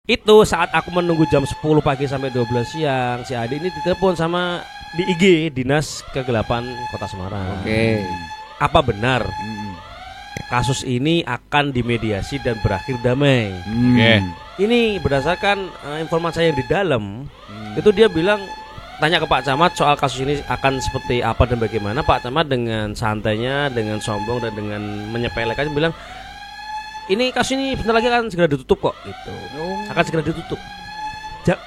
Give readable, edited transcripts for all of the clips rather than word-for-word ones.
Itu saat aku menunggu jam 10 pagi sampai 12 siang, si Adi ini ditelepon sama di IG Dinas Kegelapan Kota Semarang. Oke. Apa benar kasus ini akan dimediasi dan berakhir damai? Oke. Ini berdasarkan informasi yang di dalam, itu dia bilang tanya ke Pak Camat soal kasus ini akan seperti apa dan bagaimana. Pak Camat dengan santainya, dengan sombong dan dengan menyepelekan bilang ini kasus ini bentar lagi akan segera ditutup kok gitu. Akan segera ditutup.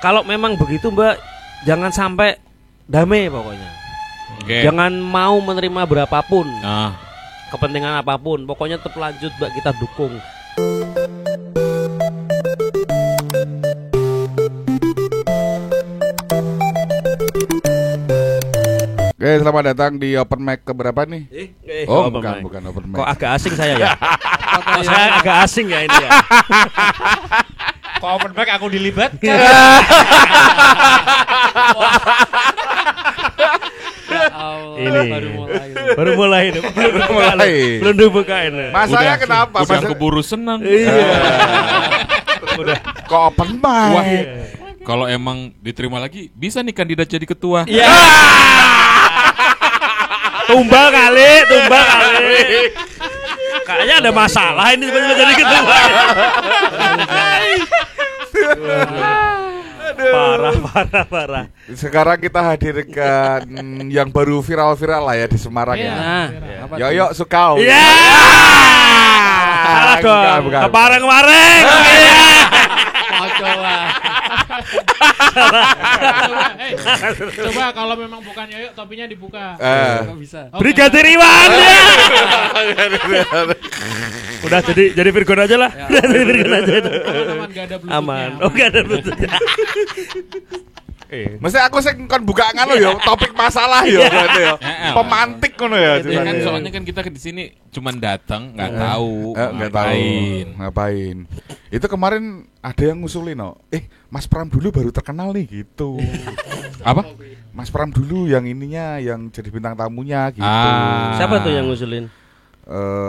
Kalau memang begitu Mbak, jangan sampai damai pokoknya. Jangan mau menerima berapapun, kepentingan apapun, pokoknya tetap lanjut Mbak, kita dukung. Oke, selamat datang di Open Mic keberapa nih? Bukan Open Mic. Kok agak asing saya ya? Kok saya agak asing ya ini ya? Kok Open Mic aku dilibatkan? Ini baru mulai. Belum dibukain. Masanya kenapa? Udah keburu senang. Iya. Kok Open Mic? Wah, kalau emang diterima lagi bisa nih kandidat jadi ketua. Iya. Tumbal kali. Kayaknya ada masalah ini tiba-tiba jadi ketua. Parah. Sekarang kita hadirkan yang baru viral lah ya di Semarang ya. Yoyo Sukau. Iya. Salah dong. Kemarin. Coba kalau memang bukan Yoyo, topinya dibuka. Bisa. Brigadir Iwan ya. Udah jadi Virgon aja lah. Udah jadi Virgon aja itu. Aman, gak ada bluetoothnya. Aman. Oh, gak ada bluetoothnya. Mesti aku sing kon buka ngono ya, topik masalah ya berarti ya. Pemantik ngono ya. Ya kan soalnya kan kita di sini cuman datang, enggak tahu ngapain. Itu kemarin ada yang ngusulin Mas Pram dulu baru terkenal nih gitu. Apa? Mas Pram dulu yang ininya yang jadi bintang tamunya gitu. Siapa tuh yang ngusulin?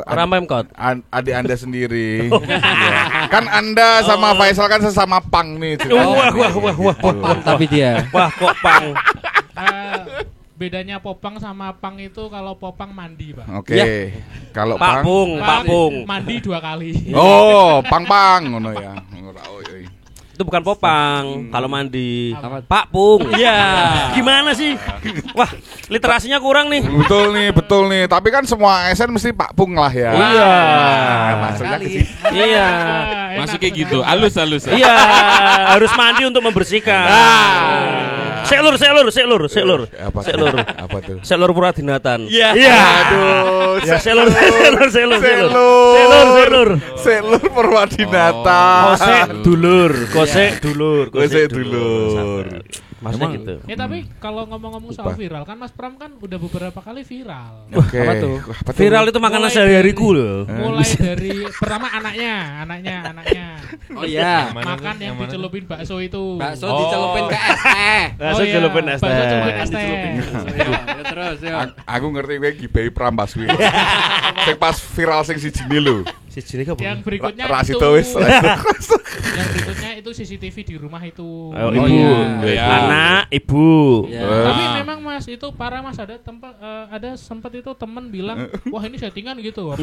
Orang Pemkot. Adik Anda sendiri. Ya. Kan Anda sama Faisal kan sesama pang nih. Wah. Tapi dia. Wah, kok pang. Bedanya popang sama pang itu kalau popang mandi, Pak. Oke. Kalau Pak Pung. Mandi 2 kali. Oh, pang ngono ya. Itu bukan popang kalau mandi. Pak Pung. Iya. Gimana sih? Wah, literasinya kurang nih. Betul nih. Tapi kan semua ASN mesti Pak Pung lah ya. Iya. Maksudnya ke situ. Iya. Masuk kayak gitu, halus. Iya, harus mandi untuk membersihkan. Selur. Apa tuh? Selur Puradinatan. Iya. Aduh. Ya, selur. Selur Purwadinata. Kosek dulur. Maksudnya gitu. Tapi kalau ngomong-ngomong soal viral kan Mas Pram kan udah beberapa kali viral. Oke. Apa tuh? Viral itu makanan sehari-hariku loh. Mulai dari pertama anaknya. Oh iya. Makan yang dicelupin bakso itu. Bakso dicelupin ke es teh. Bakso celupin es teh. Terus ya. Aku ngerti kowe gibai Pram pas kuwi. Sing pas viral sing siji lho. Yang berikutnya yang berikutnya itu CCTV di rumah itu. Ibu. Anak, ibu. Tapi memang Mas itu parah Mas, ada sempat itu teman bilang, wah ini settingan gitu.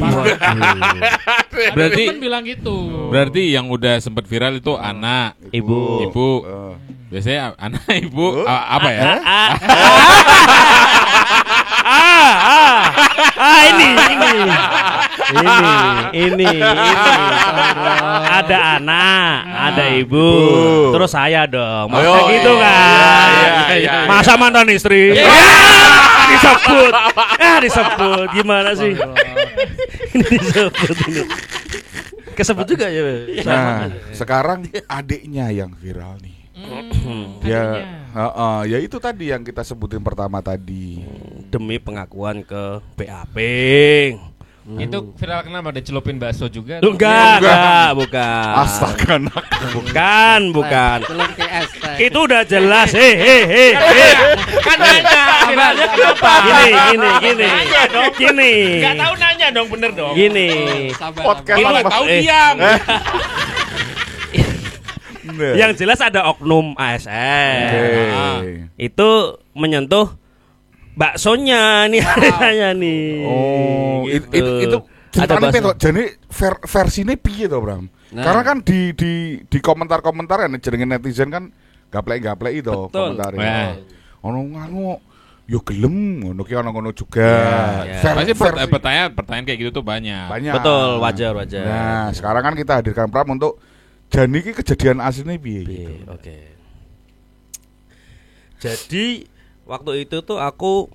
Berarti teman bilang gitu. Berarti yang udah sempat viral itu anak, ibu. Biasanya anak, ibu apa ya? Ini. Ada anak, ada ibu, terus saya dong. Masa gitu kan? Masa mantan istri? Disebut. Gimana sih? Ini disebut ini. Kesebut juga ya. Nah, sekarang adiknya yang viral nih. Ya itu tadi yang kita sebutin pertama tadi. Demi pengakuan ke BAP. Itu viral kenapa ada celupin bakso juga? Enggak, bukan. Astaga. Bukan. Celup ke es teh. Itu udah jelas. Kan nanya kenapa? Gini. Enggak tahu nanya dong, bener dong. Gini. Podcast tahu diam. deh. Yang jelas ada oknum ASN. Oke. Itu menyentuh baksonya nih saya nih. Oh, Gitu. itu ceritanya bakso. piye to? Jadi versinya piye to, Bram? Nah. Karena kan di komentar-komentar ya jenenge netizen kan gaplek-gaplek itu Betul. komentar. Nah. Ono nganu yo gelem ngono ki ono ngono juga. Ya. Pasti pertanyaan kayak gitu tuh banyak. banyak. Betul, wajar. Nah, sekarang kan kita hadirkan Pram untuk Jani ki kejadian aslinya piye gitu. Oke. Jadi waktu itu tuh aku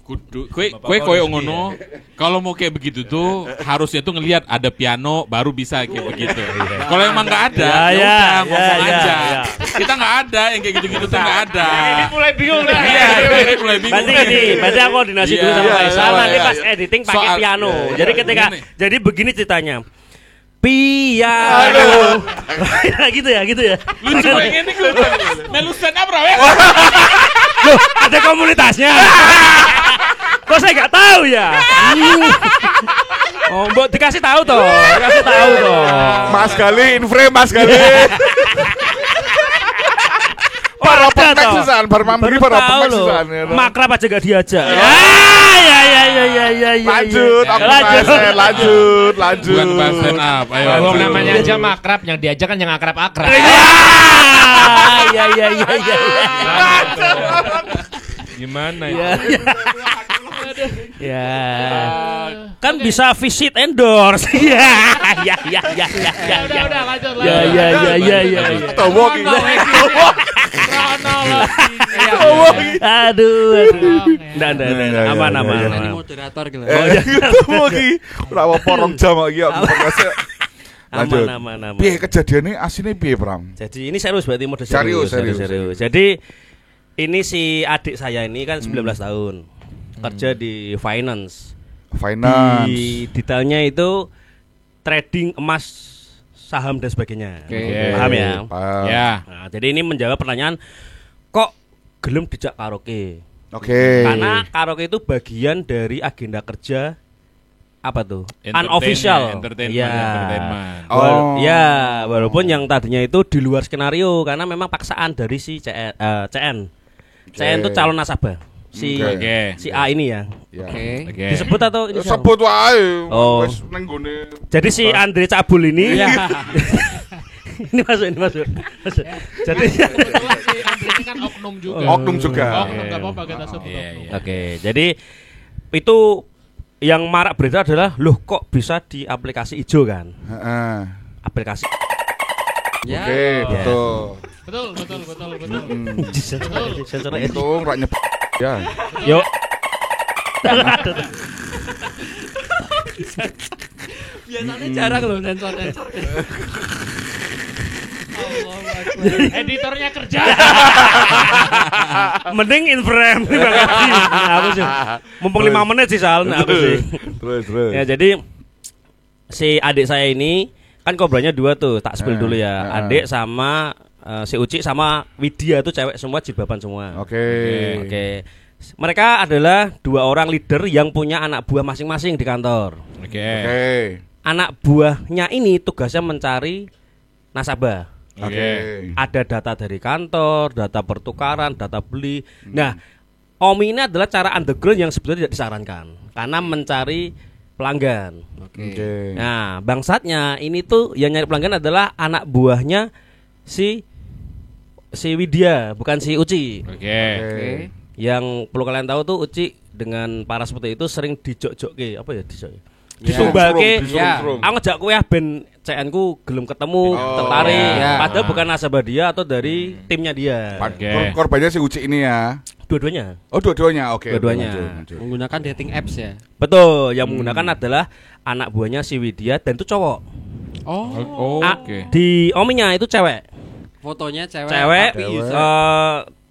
Kudu kue koyo ngono. Kalau mau kayak begitu tuh harusnya tuh ngelihat ada piano baru bisa kayak begitu. Kalau emang nggak ada, Ya, ya udah ya, ngomong ya, aja. ya. Kita nggak ada yang kayak gitu-gitu tuh nggak ada. mulai bingung lah. Iya, ini mulai bingung. berarti gini, berarti aku koordinasi dulu Iya, sama iya, Faisal iya, nanti iya. pas editing pakai Soal- piano. iya, Jadi iya. ketika Gini. jadi begini ceritanya. Piano. gitu ya. Lucu pengen nih kelihatan. Melu stand up ya. Loh, ada komunitasnya. Kok saya nggak tahu ya? Oh, mbok dikasih tahu toh. Mas Gali in frame Mas Gali. Para Ada pemain toh. sisan, para mampiri para Tahu pemain loh. sisan. Makrab aja gak diajak. Ya. Lanjut, aku Lanjut. lanjut. Bukan bahas stand up. Ayo. Kalau lanjut. namanya aja makrab, yang diajak kan yang akrab-akrab. Ya. Gimana Ya. ya? Ya. Kan bisa visit endorse. Ya. Udah lanjut. Ya. Tahu ki. Aduh. Nggak. Ya, Aman. Ini moderator gitu. Tahu ki. Ora apa rong jam iki aku podcast. Lanjut. Aman. Piye kejadiannya aslinya piye, Pram? Jadi ini serius berarti mode Serius. Jadi ini si adik saya ini kan 19 tahun. Kerja di finance. Di detailnya itu trading emas, saham dan sebagainya. Oke. Paham ya? Paham. Ya. Nah, jadi ini menjawab pertanyaan kok gelem dijak karaoke. Oke. Karena karaoke itu bagian dari agenda kerja apa tuh? Entertain- Unofficial. entertainment, Ya. entertainment. Oh. Ya, walaupun yang tadinya itu di luar skenario karena memang paksaan dari si CN. CN itu calon nasabah. Si Oke. si A ini ya. Ya. Oke. Oke. Disebut atau ini siapa? Sebut wae. Oh. Wis ning gone. Jadi si Andre Cabul ini Iya. ini masuk. Jadi Kebetulan si Andre ini kan oknum juga. Oknum juga. Oknum nggak apa-apa kita sebut Iya, oknum. iya. Oke, jadi itu yang marak berita adalah loh kok bisa di aplikasi hijau kan? Heeh. Aplikasi Ya. Oke, betul. Betul. Sensor itu. Untung rak nyebut ya. Yuk. Biasanya jarang loh sensor. Editornya kerja. Mending in frame terima kasih. Nah, aku sih. Mumpung 5 menit sih soalnya aku sih. Terus. Ya jadi si adik saya ini kan kobranya 2 tuh, tak spill dulu ya. Adik sama si Uci sama Widya tuh cewek semua, jilbaban semua. Oke. Mereka adalah 2 orang leader yang punya anak buah masing-masing di kantor. Oke. Anak buahnya ini tugasnya mencari nasabah. Oke. Ada data dari kantor, data pertukaran, data beli. Nah, Omi ini adalah cara underground yang sebetulnya tidak disarankan karena mencari pelanggan. Oke. Nah, bangsatnya ini tuh yang nyari pelanggan adalah anak buahnya si Widya, bukan si Uci. Oke. Yang perlu kalian tahu tuh Uci dengan para seperti itu sering dijok-jokke, apa ya dijok? Ya. Disumbake. Ya. Aku ngejak kowe ben CN ku gelem ketemu, tertarik. ya. Padahal bukan nasabah dia atau dari timnya dia. Oke. Korbannya si Uci ini ya. Dua-duanya. Oh, dua-duanya. Oke. Dua-duanya. Lanjut. Menggunakan dating apps ya. Betul, yang menggunakan adalah anak buahnya si Widya dan itu cowok. Oh. Oke. Di ominya itu cewek. Fotonya cewek. Cewek tapi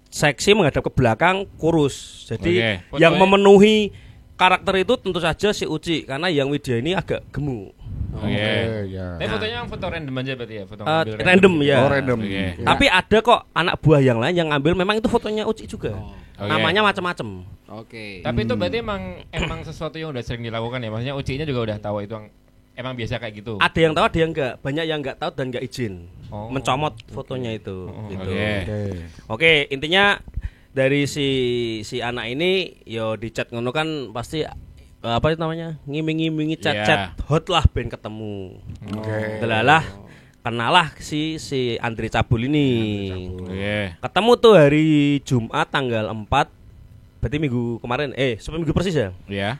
seksi menghadap ke belakang, kurus. Jadi Oke. yang Fotonya- memenuhi karakter itu tentu saja si Uci karena yang Widya ini agak gemuk. Oke. Ya. Tapi fotonya foto random aja berarti ya, foto Eh, ngambil random ya. Oh, random. Oke. Tapi ada kok anak buah yang lain yang ngambil memang itu fotonya Uci juga. Oke. Namanya macam-macam. Oke. Tapi itu berarti emang sesuatu yang udah sering dilakukan ya. Maksudnya Uci-nya juga udah tahu itu yang emang biasa kayak gitu. Ada yang tahu, ada yang enggak. Banyak yang enggak tahu dan enggak izin mencomot fotonya itu. Gitu. Oke, intinya dari si anak ini yo di chat ngono kan pasti apa itu namanya? Ngiming-ngimingi chat-chat hot lah ben ketemu. Delalah kenalah si Andre Cabul ini. Ketemu tuh hari Jumat tanggal 4. Berarti minggu kemarin minggu persis ya? Iya.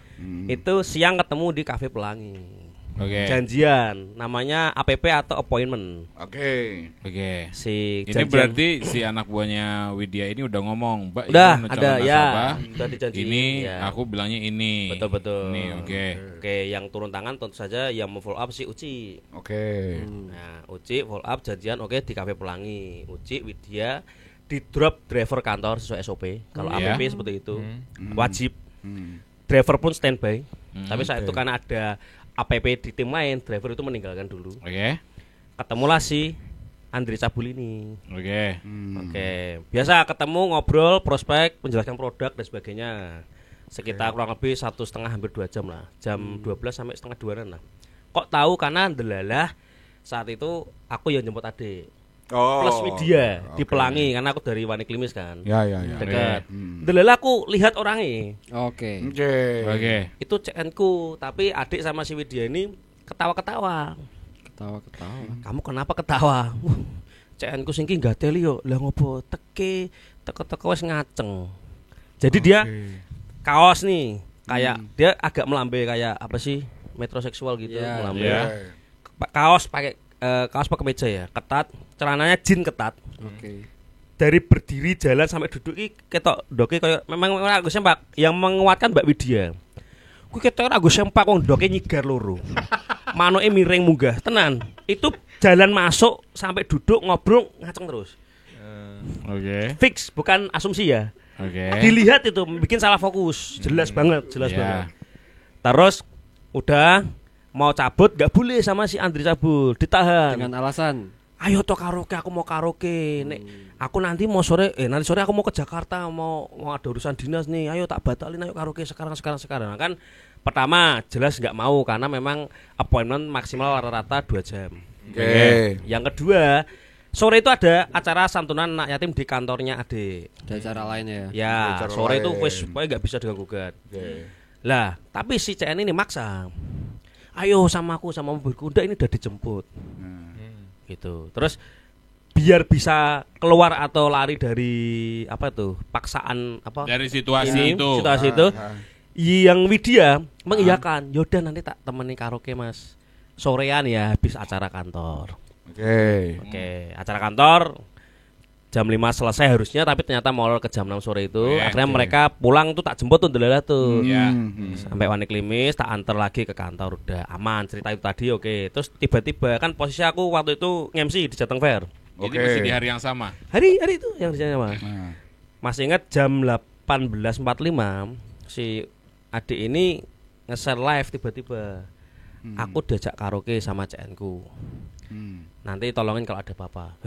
Itu siang ketemu di Cafe Pelangi. Janjian namanya APP atau appointment. Si ini janjian. berarti si anak buahnya Widya ini udah ngomong, Mbak, udah ini ada ya. nasabah, Udah dijanjiin. ini ya. aku bilangnya ini. Betul. Ini Oke, yang turun tangan tentu saja yang mau follow up si Uci. Nah, Uci follow up janjian di Cafe Pelangi. Uci Widya di drop driver kantor sesuai SOP. Kalau APP seperti itu wajib. Driver pun standby. Tapi saat itu karena ada APP di tim lain, driver itu meninggalkan dulu. Ketemulah si Andre Cabul ini. Biasa ketemu ngobrol, prospek, menjelaskan produk dan sebagainya. Sekitar kurang lebih 1,5 hampir 2 jam lah. Jam 12 sampai setengah 2-an lah. Kok tahu karena delalah saat itu aku yang jemput adik. Plus Widya di Pelangi karena aku dari Wani Klimis kan. Dekat. Delalah aku lihat orangnya. Oke. Itu CN ku, tapi adik sama si Widya ini ketawa-ketawa. Kamu kenapa ketawa? CN ku singki gatel yo. Lah ngopo teko wis ngaceng. Jadi dia kaos nih, kayak dia agak melambai kayak apa sih? Metroseksual gitu, melambai. Kaos pakai meja ya, ketat, celananya jin ketat. Dari berdiri jalan sampai duduk iki ketok ndoke koyo memang aku sempak yang menguatkan Mbak Widya. Ku ketok aku sempak wong ndoke nyigar loro. Manoke miring munggah, tenan. Itu jalan masuk sampai duduk ngobrol ngaceng terus. Fix, bukan asumsi ya. Dilihat itu bikin salah fokus, jelas banget. Terus udah mau cabut gak boleh sama si Andre Cabul, ditahan dengan alasan ayo to karaoke, aku mau karaoke. Nek aku nanti mau nanti sore aku mau ke Jakarta, mau ada urusan dinas nih, ayo tak batalin, ayo karaoke sekarang. Nah, kan pertama jelas nggak mau karena memang appointment maksimal rata-rata 2 jam. Yang kedua, sore itu ada acara santunan anak yatim di kantornya adik. Ada acara lain ya. Ya, sore itu wis supaya nggak bisa diganggu-gugat. Lah, tapi si CN ini maksa. Ayo sama aku, sama mobilku, udah ini udah dijemput. Gitu. Terus biar bisa keluar atau lari dari apa tuh? Paksaan apa? Dari situasi itu. Yang Widya mengiyakan, yaudah nanti tak temani karaoke Mas. Sorean ya habis acara kantor. Oke, acara kantor jam 5 selesai harusnya, tapi ternyata molor ke jam 6 sore itu. Akhirnya mereka pulang tuh tak jemput tuh delalah tuh. Sampai Wani Klimis tak antar lagi ke kantor, udah aman cerita itu tadi. Terus tiba-tiba kan posisi aku waktu itu nge-MC di Jateng Fair. Ini masih di hari yang sama. Hari itu yang di sana. Masih ingat jam 18.45 si adik ini nge-share live tiba-tiba. Aku diajak karaoke sama CN ku. Nanti tolongin kalau ada apa-apa.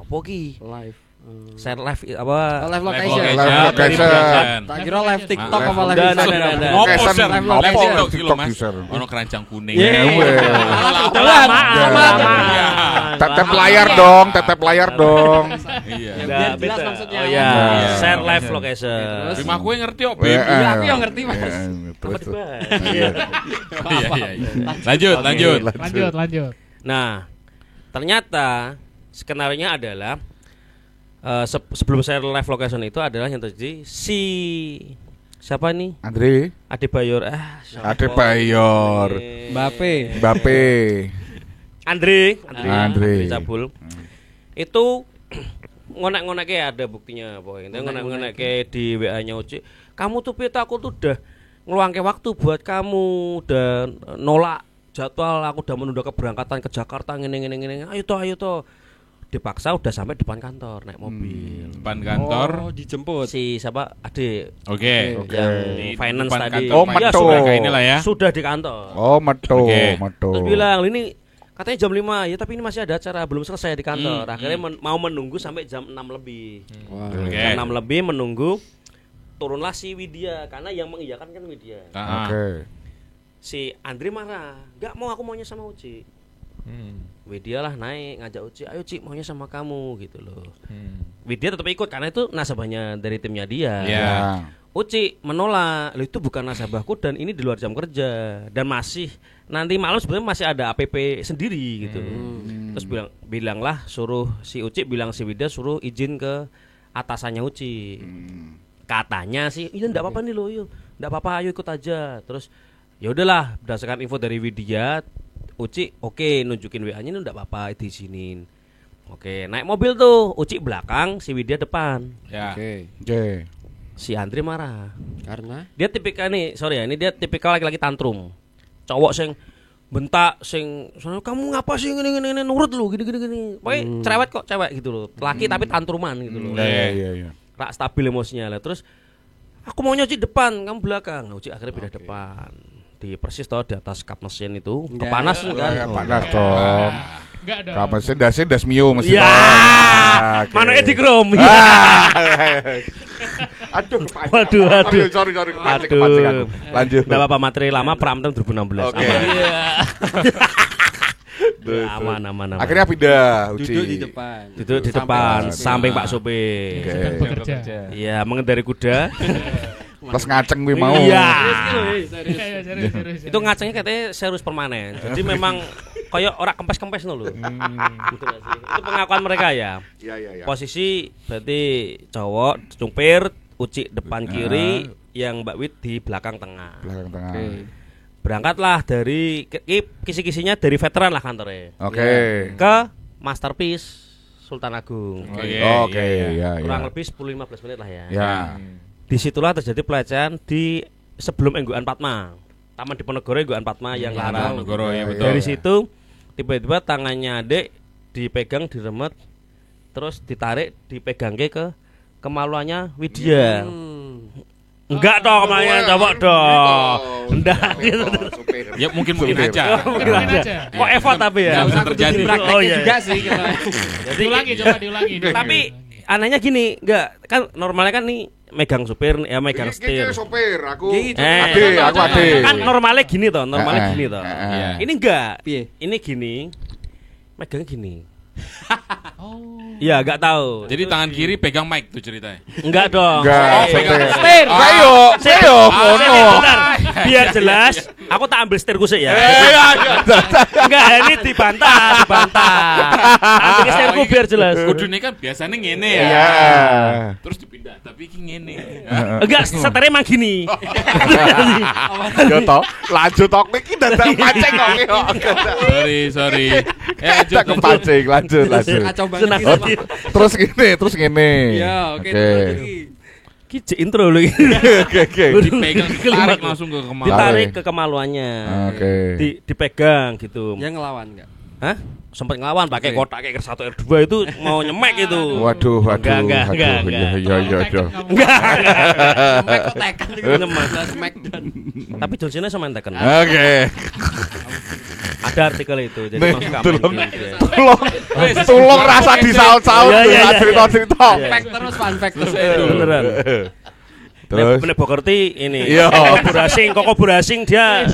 Apa ki? Live. Share live apa? Live location. Tak kira live TikTok apa live Instagram. Ngopo share live live location. TikTok iki lho Mas. Ono keranjang kuning. Tetep layar dong. Iya. Biar jelas maksudnya. Oh iya, share live location. Bima kowe ngerti kok, Iya, Iya, aku yang ngerti Mas. Apa dibahas? Iya. Lanjut. Nah, Ternyata skenarionya adalah sebelum saya live location itu adalah yang terjadi si siapa nih? Andre Adebayor. Mbappe. Andre Cabul. Itu ngonek-ngonek ada buktinya pokoknya. Ngonek-ngonek di WA-nya Uci. Kamu tuh pita aku tuh udah ngeluangke waktu buat kamu, udah nolak jadwal, aku udah menunda keberangkatan ke Jakarta ngene. Ayo toh. Dipaksa udah sampai depan kantor naik mobil. Depan kantor dijemput. Si siapa? Adik. Oke. Yang finance tadi. Oh, Meto. Sudah kayak inilah ya. Sudah di kantor. Oh, Meto. Terus bilang, "Ini katanya jam 5." Ya tapi ini masih ada acara, belum selesai di kantor. Akhirnya mau menunggu sampai jam 6 lebih. Jam 6 lebih menunggu. Turunlah si Widya karena yang mengiyakan kan Widya. Oke. Si Andri marah, nggak mau, aku maunya sama Uci. Widya lah naik ngajak Uci, ayo Ci maunya sama kamu gitu loh. Widya tetap ikut karena itu nasabahnya dari timnya dia. Uci menolak, lo itu bukan nasabahku dan ini di luar jam kerja dan masih nanti malam sebenarnya masih ada APP sendiri gitu. Terus bilanglah suruh si Uci bilang si Widya suruh izin ke atasannya Uci. Katanya sih, ini enggak apa-apa nih lo, yuk. Enggak apa-apa, ayo ikut aja. Terus ya udahlah, berdasarkan info dari Widya, Uci oke, nunjukin WA-nya ini enggak apa-apa, diizinin. Oke, naik mobil tuh, Uci belakang, si Widya depan. Oke. Si Andri marah. Karena Dia tipikal nih, sorry ya, ini dia tipikal laki-laki tantrum. Cowok sing bentak sing kamu ngapa sih gini nurut lu gini. Pokoknya cerewet kok cewek gitu loh. Laki tapi tantruman gitu loh. Iya. Rak stabil emosinya lah. Terus aku maunya Uci depan, kamu belakang. Nah, Uci akhirnya pindah depan. Di persis toh di atas kap mesin itu. Kepanas kan? Panas dong. Enggak dong. Kap mesin das mio mesti. Ya. Mana Edi Krom. Aduh. Waduh. Sorry. Kepancing aku. Lanjut. Enggak apa-apa, materi lama Pramten 2016. Oke. Aman. Akhirnya pindah Uci. duduk di depan. Duduk di depan, samping Pak Sopir. Sedang bekerja. Iya, mengendarai kuda. Terus ngaceng gue mau. Iya. Serius. Itu ngacengnya katanya serius permanen. Jadi memang kayak orang kempes-kempes lho. Gitu gak sih? Itu pengakuan mereka ya. Iya. Posisi berarti cowok supir, Uci depan kiri, yang Mbak Wid di belakang tengah. Belakang tengah. Berangkatlah dari kisi-kisinya dari veteran lah kantornya. Oke. Ke Masterpiece Sultan Agung. Oke, ya. Kurang lebih 10-15 menit lah ya. Ya. Disitulah terjadi pelecehan di sebelum Engguan Padma, Taman Diponegoro Engguan Padma yang larang. Diponegoro, ya betul. Dari situ tiba-tiba tangannya adik dipegang, diremet, terus ditarik, dipegang ke kemaluannya Widya. Enggak dong, kemaluannya cowok dong. Enggak gitu. Ya mungkin aja. Mungkin aja. Kok effort tapi ya. Nggak bisa terjadi. Oh iya. Juga sih gitu. Jadi Diulangi. tapi anehnya gini, enggak kan normalnya kan nih megang supir ya megang setir. Sopir, aku. Aku ade. Kan normalnya gini toh, gini toh. Iya. Ini enggak. Piye? Ini gini. Megang gini. Oh. Iya, enggak tahu. Jadi tangan kiri pegang mic tuh ceritanya. Enggak dong. Enggak, Pegang setir. setir. Ayo, Bentar. Biar jelas, aku tak ambil setirku sih ya. Enggak, ini dibantah. Ambil setirku biar jelas. Kudune kan biasanya ngene ya. Iya. Terus dipindah, tapi iki ngene. Enggak, setirnya emang gini. Yo toh, lanjut tok iki dadak pancing kok. Sorry. Tak kepancing, lanjut. Kacau banget Oh, gitu. terus gini. Ya, oke. Terus lagi. Ki intro lho iki. Oke. Dipegang, ditarik langsung ke kemaluan. Ditarik ke kemaluannya. Oke. Dipegang gitu. Yang ngelawan enggak? Hah? Sempat ngelawan pakai kotak kayak R1 R2 itu mau nyemek itu. Waduh. Enggak. Iya. Enggak. Sampai kok tekan gitu. Nyemek. Smackdown. Tapi John Cena sama Tekken. Oke. Ada artikel itu. Jadi Nih, masuk tolong. kapan gitu. Tolong rasa disaut-saut, Iya. cerita-cerita. Fun fact terus. Beneran. Terus Bener Bokerti ini. Iya. Koko Burasing dia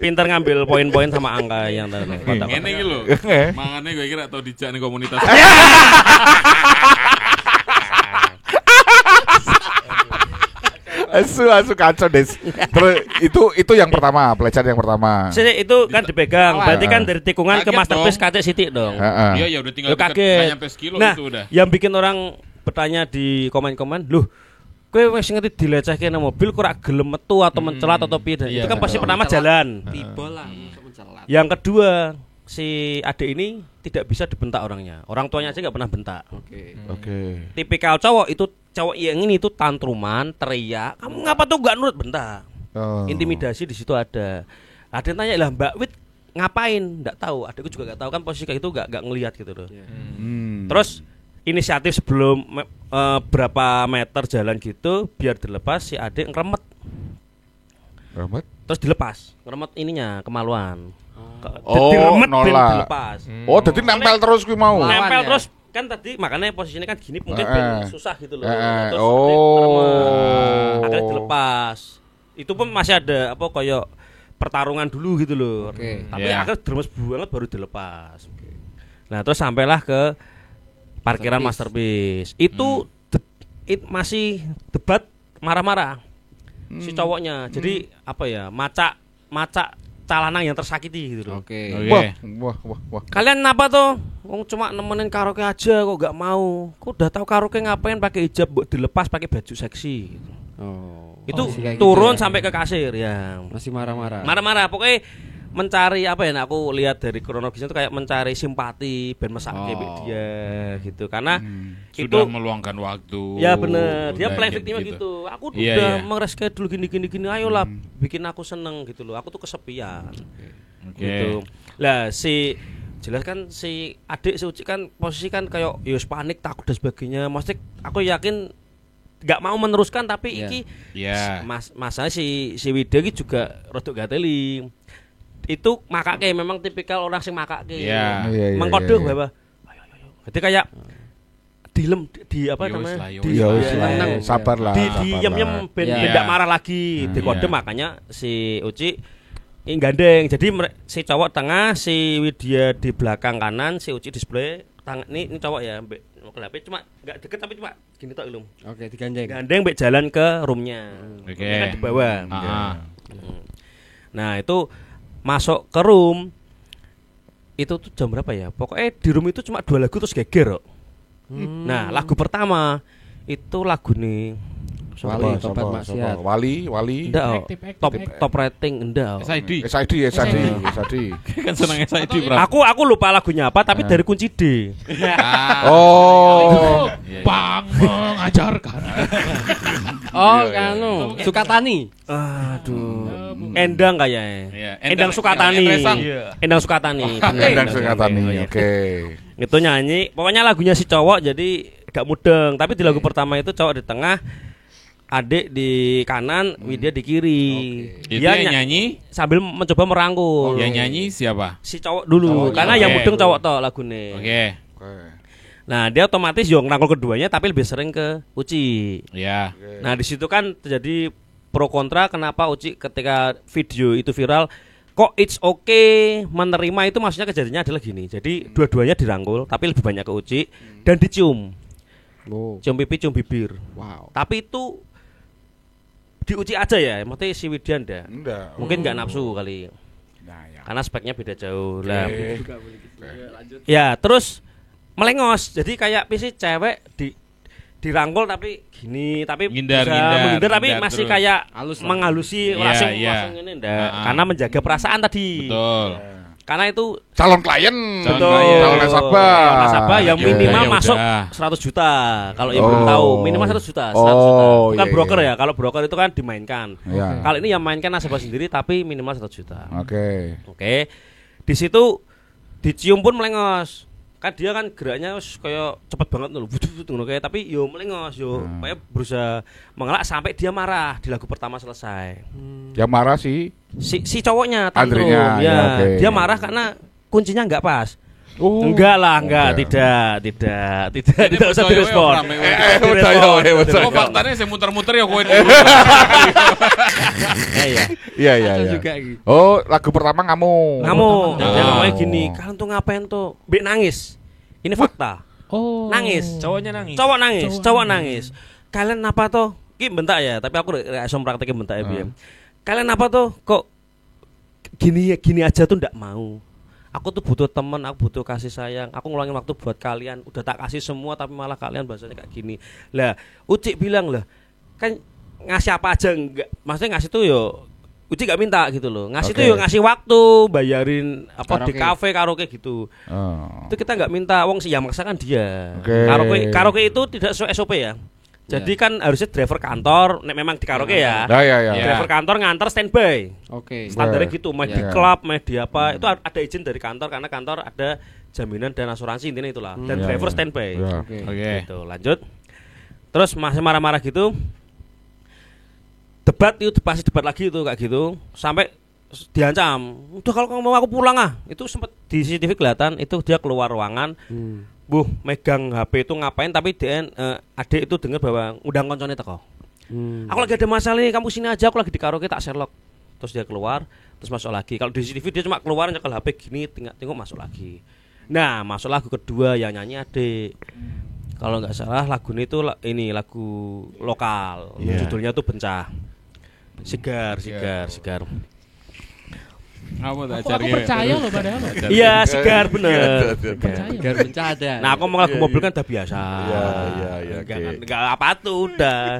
pintar ngambil poin-poin sama angka yang tadi. Ngene iki lho. Mangane gue kira tau dijak ning komunitas. Asu kacau des. Terus itu yang pertama, pelecehan yang pertama. Sini itu kan dipegang, berarti kan dari tikungan ke Kaget Masterpiece dong. katik sitik dong. Heeh. Iya udah tinggal Lu deket, kaget. nggak nyampe sekilo Nah, itu udah. yang bikin orang bertanya di komen-komen, "Loh, kowe wis ngerti dilecehke nang mobil kok ora gelem metu atau mencelat atau piye?" Iya. Itu kan pasti pertama jalan. Tiba lah untuk mencelat. Yang kedua, si adik ini tidak bisa dibentak orangnya. Orang tuanya aja nggak pernah bentak. Oke. Tipikal cowok itu cowok yang ini tuh tantruman, teriak, "Kamu ngapa tuh nggak nurut?" bentak. Oh. Intimidasi di situ ada. Ada yang tanya, "Lah Mbak Wit ngapain?" Nggak tahu. Adikku juga nggak tahu kan posisi kayak itu nggak ngelihat gitu loh. Terus inisiatif sebelum berapa meter jalan gitu biar dilepas si adik ngeremet. Rahmat? Terus dilepas. Ngeremet ininya kemaluan. Oh, Diremet ben nolak. dilepas. Oh, jadi nempel terus kuwi mau. Lawan Nempel ya? terus kan tadi makanya posisinya kan gini mungkin ben susah gitu loh. Terus Oh. akhirnya dilepas. Itu pun masih ada apa koyo pertarungan dulu gitu loh. Oke. Tapi Iya. akhirnya dremes banget baru dilepas. Nah, terus sampailah ke parkiran Masterpiece. Itu masih debat marah-marah si cowoknya. Jadi apa ya? Macak calanang yang tersakiti gitu loh. Oke. Wah. Kalian kenapa tuh? Wong cuma nemenin karaoke aja kok gak mau. Kok udah tahu karaoke ngapain pakai hijab, dilepas pakai baju seksi. Oh. Itu Masih kayak turun gitu ya. sampai ke kasir ya. Masih marah-marah. Marah-marah pokoknya mencari apa ya? Nah, aku lihat dari kronologisnya itu kayak mencari simpati ben mesake mbek dia gitu. Karena itu Sudah meluangkan waktu. ya bener, dia Udah playing kayak victimnya begitu. gitu. Aku Iya, udah iya. mereschedule gini, ayolah bikin aku seneng gitu loh. Aku tuh kesepian. Oke. Gitu. Lah jelas kan si adik si Uci kan posisi kan kayak yus panik takut dan sebagainya. Maksudnya aku yakin nggak mau meneruskan tapi Iya. iki Iya. masa si Wida iki juga rodok gateli. Itu makake memang tipikal orang sing makake. Iya. Mengkode bahwa ayo. Jadi kayak dilem di apa Yowis namanya? lah, yowis Di Ya lah. wis lah, Tenang. sabar lah. di sabar diem lah. ben Iya. tidak marah lagi di kode Iya. makanya si Uci gandeng jadi si cowok tengah si Widya di belakang kanan si Uci di sebelah tangan ini cowok ya mbak HP cuma nggak deket tapi cuma gini tok ilum Oke, digandeng. gandeng mbak jalan ke roomnya Oke. Roomnya kan di bawah Ah. nah itu masuk ke room itu tuh jam berapa ya pokoknya di room itu cuma 2 lagu terus geger kok. Nah lagu pertama itu lagu nih Wali, tobat maksiat. Wali. enggak Aktif, top rating enggak SID. SID. Kan seneng SID, Atau Bro. aku lupa lagunya apa tapi dari kunci D. Ah. Oh. Iya, iya. Bang mengajarkan. Oh, Iya, iya. anu, Sukatani. Aduh. Endang kayaknya. Iya, Endang Sukatani. Endresang. Endang Sukatani. Bener, Endang Sukatani. iya. Oke. Itu nyanyi, pokoknya lagunya si cowok jadi gak mudeng, tapi di lagu pertama itu cowok di tengah, adik di kanan, Widya di kiri. Itu Dia yang nyanyi, sambil mencoba merangkul. yang nyanyi siapa? Si cowok dulu, Cowok, karena oke. yang mudeng cowok toh lagune. Oke. Nah, dia otomatis yo ngerangkul keduanya tapi lebih sering ke Uci. Ya. Nah, di situ kan terjadi pro kontra kenapa Uci ketika video itu viral kok it's okay menerima itu maksudnya kejadiannya adalah gini. Jadi dua-duanya dirangkul tapi lebih banyak ke Uci dan dicium. Oh. Cium pipi, cium bibir. Wow. Tapi itu di Uci aja ya, maksudnya si Widya ndak. Enggak. Mungkin nggak nafsu kali. Nah, ya. Karena speknya beda jauh lah. Oke. Ya, terus melengos. Jadi kayak PC cewek dirangkul tapi gini, tapi Ngindar, bisa ngindar, menghindar tapi ngindar masih terus. kayak Halus lah. menghalusi Iya, langsung iya. langsung ini ndak. Ah. Karena menjaga perasaan tadi. Betul. Karena itu Calon klien. Calon betul. klien. Calon nasabah. Calon nasabah yang Oke. minimal Ya masuk udah. 100 juta. Kalau yang belum Oh. tahu minimal 100 juta, 100 Oh, juta. Bukan iya, broker iya. ya. Kalau broker itu kan dimainkan. Ya. Kalau ini yang mainkan nasabah sendiri tapi minimal 100 juta. Oke. Oke. Di situ dicium pun melengos. Kan dia kan geraknya kayak cepet banget loh. Ngono kayak tapi yo melengos yo. Kayak berusaha mengelak sampai dia marah di lagu pertama selesai. Yang marah sih. Si cowoknya tantrum Andrinya, ya. ya, oke. Dia marah karena kuncinya enggak pas. Oh. Enggak lah, enggak, Enggak. tidak usah direspon. Oh, faktanya saya muter-muter ya kowe. Iya. Iya, iya, Ada iya. juga gitu. Oh, lagu pertama kamu. Dia Ah. ngomongnya gini, kalian tuh ngapain tuh? Mbak nangis. Ini fakta. Oh. Nangis. Cowoknya nangis. Cowok nangis. Kalian apa tuh? Ki bentak ya, tapi aku gak iso praktekin bentak ya, Bim. Kalian apa tuh? Kok gini aja tuh ndak mau. Aku tuh butuh teman, aku butuh kasih sayang. Aku ngulangin waktu buat kalian. Udah tak kasih semua tapi malah kalian bahasanya kayak gini. Lah, Uci bilang lah, kan ngasih apa aja enggak. Maksudnya ngasih tuh yo Uci gak minta gitu loh. Ngasih Oke. tuh yo ngasih waktu, bayarin apa di Karaoke. karaoke gitu. Oh. Itu kita nggak minta, wong sih yang maksa kan dia. Oke. Karaoke itu tidak sesuai SOP ya. Jadi kan harusnya driver kantor, nek memang di karaoke ya. Nah, ya, ya. Ya. Driver kantor nganter standby. Oke. Standarnya Iya. gitu, main di Iya. klub, main di apa, itu ada izin dari kantor karena kantor ada jaminan dan asuransi intinya itulah. Dan Iya, driver iya. standby. Iya. Oke. Oke. Gitu, lanjut. Terus masih marah-marah gitu. Debat itu pasti debat lagi itu kayak gitu sampai diancam. Udah kalau kamu mau aku pulang ah. Itu sempat di CCTV kelihatan itu dia keluar ruangan. Megang HP itu ngapain tapi dia adik itu dengar bahwa undang koncone teko. Aku lagi ada masalah nih, kamu sini aja, aku lagi di karaoke tak Sherlock. Terus dia keluar, terus masuk lagi. Kalau di CCTV dia cuma keluar nyekel HP gini, tengok masuk lagi. Nah, masuk lagu kedua yang nyanyi adik. Kalau nggak salah lagu itu ini lagu lokal. Judulnya tuh Bencah. Sigar. Aku percaya loh padahal. Iya, Sigar bener. Sigar Bencah ada. Nah, aku mau lagu mobil kan udah biasa. Iya. Enggak apa tuh udah.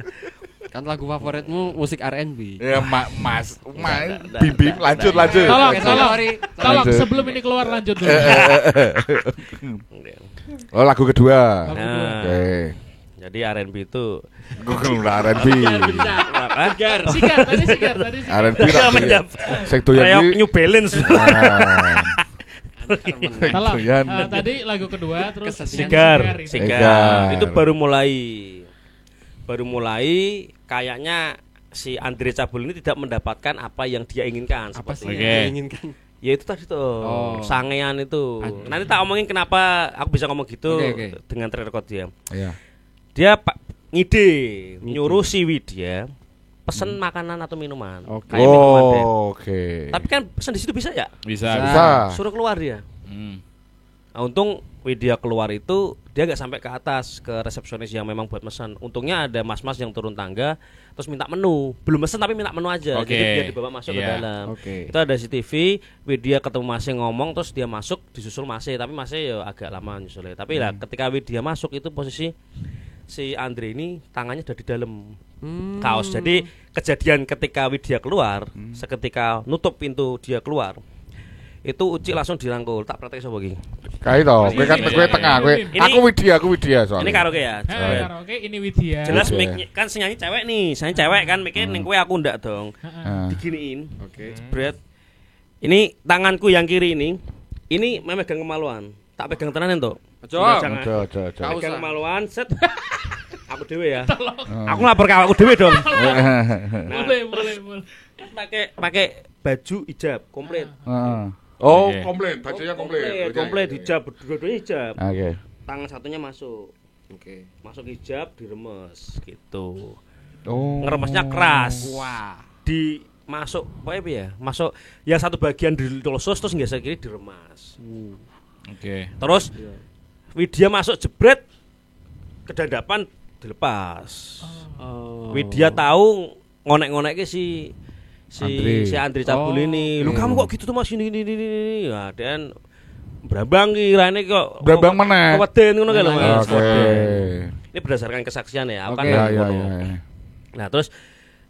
Kan lagu favoritmu musik R&B. Ya Mas, bimbing lanjut. Tolong sebelum ini keluar lanjut dulu. Oh, lagu kedua. Nah, Oke. jadi R&B itu Google R&B. Sigar tadi. R&B sektor kayak yang New Balance. Tolong. Doyan. Tadi lagu kedua terus Sigar. Sigar. Itu baru mulai kayaknya si Andre Cabul ini tidak mendapatkan apa yang dia inginkan. Apa sih Oke. yang diinginkan? Ya itu tadi tuh, sangean itu. Nanti tak omongin kenapa aku bisa ngomong gitu dengan track record dia. Iya. Dia ngide nyuruh si Widya pesen makanan atau minuman. Kayak minuman deh. Oke. Tapi kan pesen di situ bisa ya? Bisa. Suruh keluar dia. Nah, untung Widya keluar itu dia nggak sampai ke atas ke resepsionis yang memang buat mesen. Untungnya ada mas-mas yang turun tangga terus minta menu, belum mesen tapi minta menu aja. Oke. Jadi dia dibawa masuk ke dalam. Oke. Itu ada CCTV, Widya ketemu Masnya ngomong terus dia masuk disusul Masnya, tapi Masnya ya agak lama nyusulnya. Tapi lah ketika Widya masuk itu posisi si Andre ini tangannya udah di dalam kaos. Jadi kejadian ketika Widya keluar, seketika nutup pintu dia keluar, itu Uci langsung dirangkul. Tak praktek sapa iki? Kae to, kowe kan kowe tengah, kowe. Aku Widya soalnya. Ini karaoke ya. Karaoke ini Widya. Jelas Oke. mic kan sing nyanyi cewek nih. Saya cewek kan mic ning kowe aku ndak dong. Diginiin. Oke. Jebret. Ini tanganku yang kiri ini memegang kemaluan. Tak pegang tenanan to. Ojo. Jangan. Ojo. Pegang kemaluan set. Aku dhewe ya. Aku lapor ke awakku dhewe dong. Nah, Boleh. pakai baju hijab komplit. Oh, Oke. komplit, bajunya komplit. Komplit hijab, dua-duanya hijab. Oke. Tangan satunya masuk. Oke. Masuk hijab diremes gitu. Oh. Ngeremesnya keras. Wah. Di masuk apa ya? Masuk yang satu bagian dilosos terus geser kiri diremas. Oke. Terus Widya masuk jebret ke dadapan dilepas. Widya tahu ngonek-ngonek si Andre Cabul ini. Lu kamu kok gitu tuh Mas ini. Nah, dan Brambang kirane kok Brambang meneh. Keweden ngono kae lho Mas. Oke. Ini berdasarkan kesaksian ya. Aku kan Ya. Nah, terus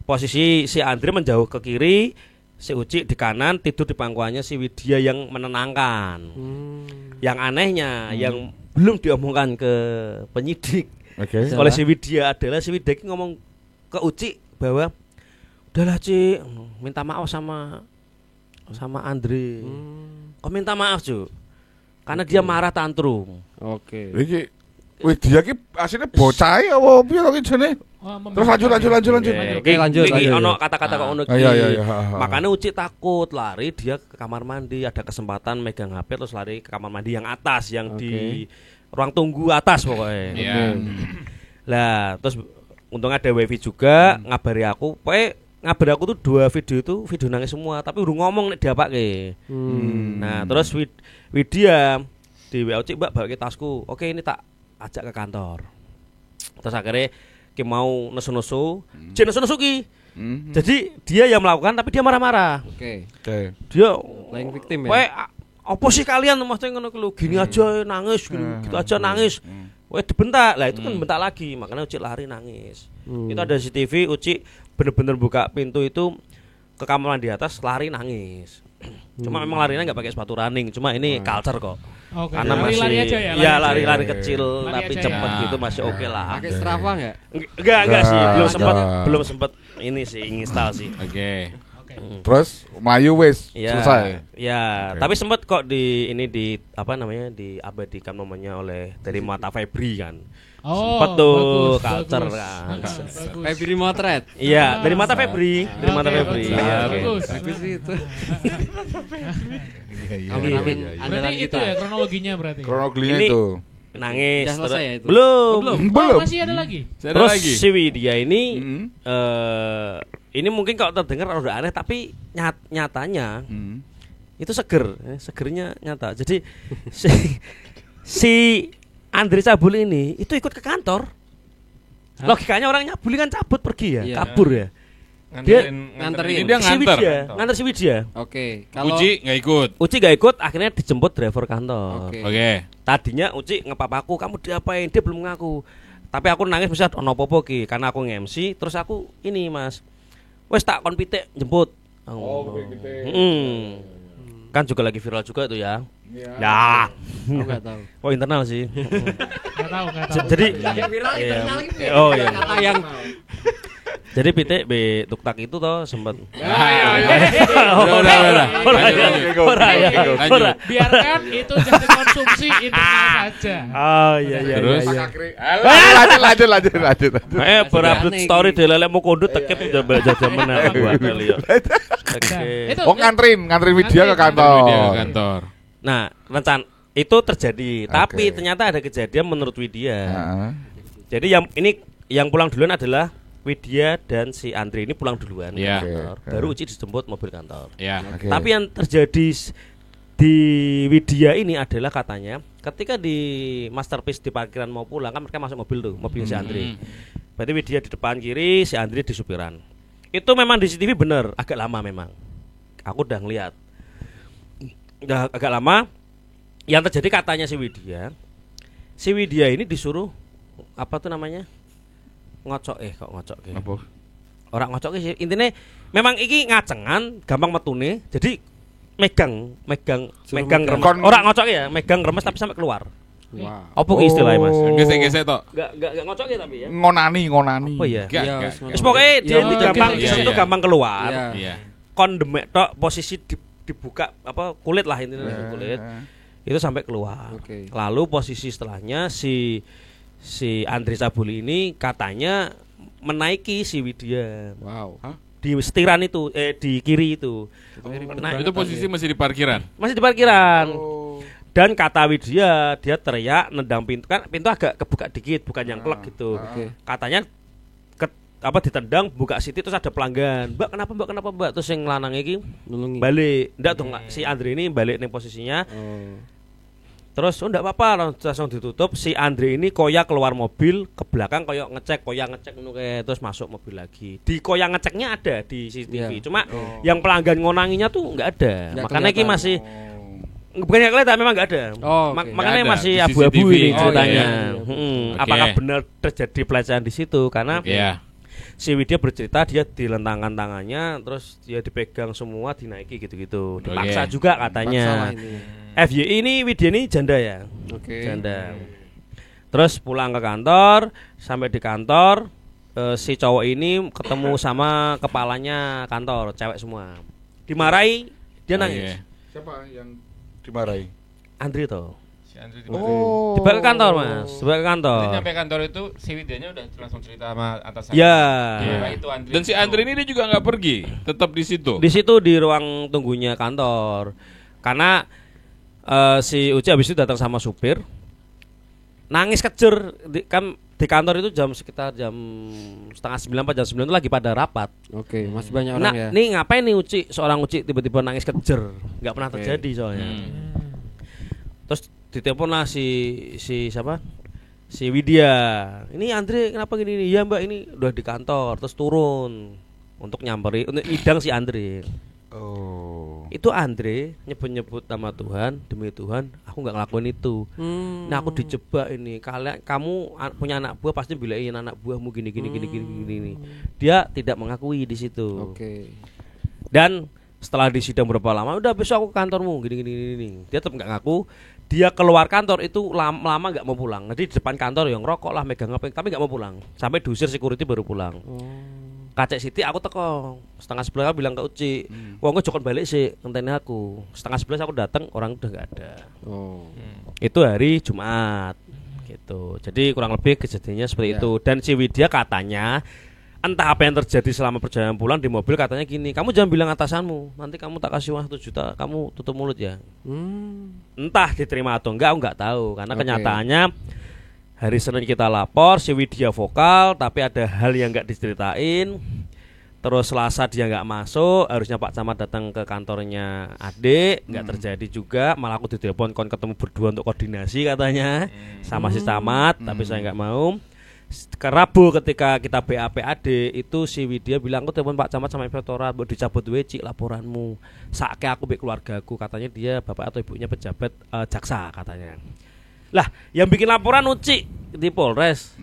posisi si Andre menjauh ke kiri, si Uci di kanan, tidur di pangkuannya si Widya yang menenangkan. Yang anehnya yang belum diomongkan ke penyidik Oke. oleh si Widya adalah si Widya ngomong ke Uci bahwa udahlah Ci, minta maaf sama Andre. Kok minta maaf Cu? Karena dia marah tantrum. Oke. Iki Widya ki asline bocah ya apa piye to ki jane? Terus lanjut. Oke, lanjut. Ono kata-kata kok ono ki. Iya. Makanya Uci takut lari dia ke kamar mandi, ada kesempatan megang HP terus lari ke kamar mandi yang atas yang di ruang tunggu atas pokoknya. Iya. Lah, terus untung ada wifi juga ngabari aku. Pokoknya ngabari aku tuh 2 video itu video nangis semua, tapi urung ngomong nek diapake. Nah, terus Widya di WA Uci, Mbak bawa tasku. Oke, ini tak ajak ke kantor. Terus akhirnya ki mau nesu-nesu, nesu-nesu ki. Jadi dia yang melakukan tapi dia marah-marah. Oke. Dia Playing victim ya. Weh, apa sih kalian maksudnya ngono lho, gini aja nangis, gitu aja nangis. Weh dibentak. Lah itu kan bentak lagi, makanya Uci lari nangis. Itu ada CCTV, Uci bener-bener buka pintu itu ke kamar mandi atas lari nangis. Cuma memang larinya nggak pakai sepatu running, cuma ini culture kok. Oke. Karena masih Lari aja ya. ya lari-lari kecil Lari tapi aja cepet ya. gitu masih oke lah. Pakai Strava enggak? Enggak sih, Enggak. belum sempat ini sih install sih. Oke. Terus Melayu wis Ya, selesai. ya. Oke. Tapi sempat kok di apa namanya diabadikan momennya oleh dari Mata Febri kan. Sempet tuh culture kan. Febri Motret. Iya, dari Mata Febri, dari Mata Febri. Ya, oke. Bagus. Bagus itu. Berarti Andalan itu kita. ya kronologinya berarti. Kronologinya Ini- itu. Nangis Udah selesai terus- ya itu? belum. Oh, Belum. masih ada lagi. Ada Terus lagi. si Widya ini ini mungkin kalau terdengar udah aneh tapi nyatanya itu segernya nyata. Jadi si Andre Cabul ini itu ikut ke kantor. Logikanya orang nyabuli kan cabut pergi ya, kabur ya. Nganterin. Dia nganter si Widya. Oke. Kalau Uci nggak ikut, akhirnya dijemput driver kantor. Oke. Tadinya Uci ngepap aku, kamu diapain? Dia belum ngaku. Tapi aku nangis bisa ono popo ki, karena aku nge-MC, terus aku ini Mas. Wes tak kon pitik jemput. Kan juga lagi viral juga itu ya. Ya. aku enggak tahu. Oh internal sih. Enggak tahu. Jadi Viral internal gitu. Oh iya. Kata yang Jadi pitik be tuktak itu toh sempat. Lanjut. Biarkan itu jadi konsumsi internal saja. Oh iya. Terus? Lanjut. Berupdate story delelek mau kondut tekep udah jajaman aku kali ya. Itu Oh nganterin Widya ke kantor. Nah, itu terjadi, tapi ternyata ada kejadian menurut Widya. Jadi yang pulang duluan adalah Widya dan si Andre ini pulang duluan ke kantor. Baru Uci dijemput mobil kantor. Tapi yang terjadi di Widya ini adalah katanya ketika di Masterpiece di parkiran mau pulang kan mereka masuk mobil tuh, mobilnya si Andre. Berarti Widya di depan kiri, si Andre di supiran. Itu memang di CCTV bener, agak lama memang. Aku udah ngeliat. Udah agak lama. Yang terjadi katanya si Widya ini disuruh apa tuh namanya? Ngocok Apa? Orang ngocok sih intinya memang iki ngacengan gampang metune jadi megang remes orang ngocok ya megang remes tapi sampai keluar. Wow. Apa ki istilahnya Mas? Gesek-gesek tok. Enggak ngocok ya tapi ya. Ngonani. Oh iya. Gak. Wis pokoke dia Ya, ini gampang iya, itu iya. gampang keluar. Iya. Kon demek tok posisi dibuka apa kulit lah intinya kulit. Itu sampai keluar. Oke. Lalu posisi setelahnya si Andre Cabul ini katanya menaiki si Widya. Wow. Di setiran itu di kiri itu. Nah, Itu posisi masih di parkiran. masih di parkiran. Dan kata Widya dia teriak nendang pintu kan pintu agak kebuka dikit bukan yang klek gitu. Katanya ditendang buka siti terus ada pelanggan. Mbak kenapa Mbak? Terus yang lanang iki Nulungi. balik. Ndak tuh si Andre ini balik ning posisinya. Terus enggak apa-apa langsung ditutup. Si Andre ini koyak keluar mobil ke belakang koyak ngecek ngono kayak terus masuk mobil lagi. Di koyak ngeceknya ada di CCTV. Cuma yang pelanggan ngonanginya tuh enggak ada. Makanya iki masih bukannya kelihatan memang enggak ada. Makanya Nggak ada. masih Di abu-abu CCTV. ini ceritanya. Oke. Apakah benar terjadi pelecehan di situ karena si Widya bercerita dia dilentangkan tangannya terus dia dipegang semua dinaiki gitu-gitu. Dipaksa juga katanya. FYI ini Widya ini janda ya. Janda. Terus pulang ke kantor, sampai di kantor si cowok ini ketemu sama kepalanya kantor, cewek semua. Dimarahi, dia nangis. Siapa yang dimarahi? Andre toh. Si Andri Dibawa ke kantor, Mas. Dibawa ke kantor. Jadi nyampe kantor itu si Widyanya udah langsung cerita sama atasannya. Ya. Bahwa itu Andri. Dan si Andre ini dia juga nggak pergi, tetap di situ. Di situ di ruang tunggunya kantor. Karena si Uci habis itu datang sama supir. Nangis kejer kan di kantor itu sekitar jam 8:30 jam 9 itu lagi pada rapat. Oke, masih banyak orang ya. Nih ngapain nih seorang Uci tiba-tiba nangis kejer? Enggak pernah terjadi soalnya. Terus ditelepon lah si siapa? Si Widya. Ini Andre kenapa gini? Ya Mbak ini udah di kantor terus turun untuk nyamperin untuk idang si Andre. Itu Andre nyebut nama Tuhan, demi Tuhan aku nggak ngelakuin itu. Nah aku dijebak ini. Kamu punya anak buah pasti bilain anak buahmu gini. Dia tidak mengakui di situ. Dan setelah disidang berapa lama, udah besok aku ke kantormu gini. Dia tetap nggak ngaku. Dia keluar kantor itu lama nggak mau pulang. Jadi di depan kantor yang rokok lah, megang apa, tapi nggak mau pulang. Sampai diusir security baru pulang. Kacek Siti aku teko 10:30 aku bilang ke Uci, wong jokon balik sih ngenteni aku. 10:30 aku datang orang udah nggak ada. Itu hari Jumat gitu. Jadi kurang lebih kejadiannya seperti itu. Dan si Widya katanya entah apa yang terjadi selama perjalanan pulang di mobil katanya gini, kamu jangan bilang atasanmu, nanti kamu tak kasih uang 1 juta, kamu tutup mulut ya. Entah diterima atau enggak aku nggak tahu karena kenyataannya hari Senin kita lapor si Widya vokal tapi ada hal yang nggak diceritain. Terus Selasa dia nggak masuk, harusnya Pak Camat datang ke kantornya adik, nggak terjadi juga. Malah aku ditelepon kon ketemu berdua untuk koordinasi katanya sama si Camat, tapi saya nggak mau. Ke Rabu ketika kita BAP adik itu si Widya bilang aku telepon Pak Camat sama inspektorat buat dicabut weci laporanmu. Saatnya aku be keluargaku, katanya dia bapak atau ibunya pejabat jaksa katanya. Lah, yang bikin laporan Uci di Polres.